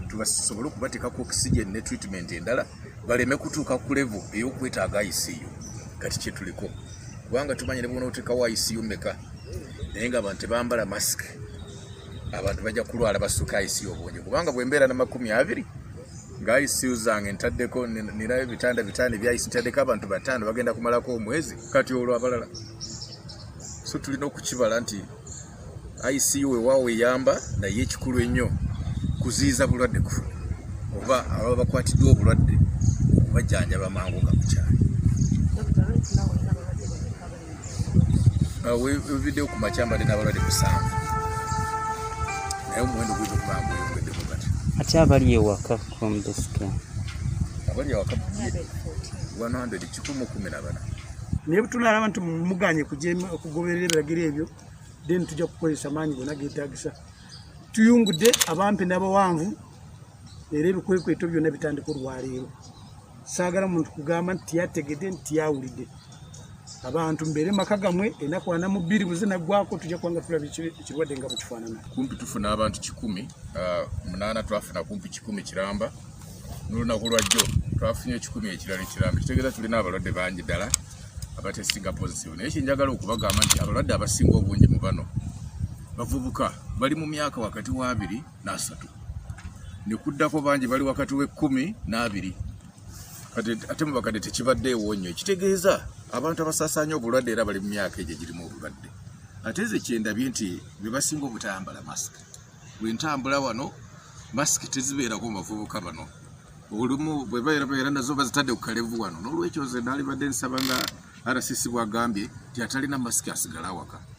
tubasobole okubateekako oxygen ne treatment endala baleme kutuuka ku level ey'okwetaaga ICU. Kati kye tuliko kubanga tumanye ne bwona oteekawo ICU mmeka naye nga abantu tebambala mask, abantu bajja kulwala bassuka ICU obungi kubanga bwembeera na 20 nga ICU zange ntaddeko nirayo ebitanda bya ICU ntaddeko abantu 5 bagenda kumalako omwezi kati olw'abalala. So tulina okukibala nti ICU weewaawo eyamba naye ekikulu ennyo kuziiza bulwadde kufuna oba ababa bakwatiddwa obulwadde okubajjanjaba mangu nga bukyali. Weeviddeyo ku makya mbadde n'abalwadde 7 naye omuwendo guyinza okuba nga gweyongeddeko kati. Ate abali ewaka from the scan? Abali ewaka 114. Naye bwe tunalaba nti muganye okugoberera ebiragiro ebyo then tujja kukozesa maanyi gonna geetaagisa. Tuyungudde abampi n'abawanvu era ebikwekweto byonna bitandika olwaleero. Saagala muntu kugamba nti tiyategedde nti tiyawulidde. Abantu mbeere maka gammwe ennaku 42 bwe zinaggwako tujja kubanga tulaba ekirwadde nga bukifaanana. Kumpi tufuna abantu 100, 8 twafuna kumpi 10 Kiramba, n'olunaku lwajjo twafunye 10 ekirala Kiramba. Kitegeeza tulina abalwadde bangi ddala abatesinga positive. Naye kinjagala okubagamba nti abalwadde abasinga obungi mu bano bavubuka bali mu myaka wakati wa 2 na 3 ne kuddako bangi bali wakati we 10 na 2. Ate mu bakadde tekibaddeewo nnyo. Ekitegeeza abantu abasaasaanya obulwadde era bali mu myaka egyo girimu obulwadde. Ate ze kyendabye nti be basinga obutambala masiki. Bwe ntambula wano masiki tezibeerako mu bavubuka bano. Olumu bwe babeera nazo bazitadde ku kalevu wano. N'olwekyo nze naalibadde nsaba nga RCC bw'agambye nti atalina masiki asigala awaka.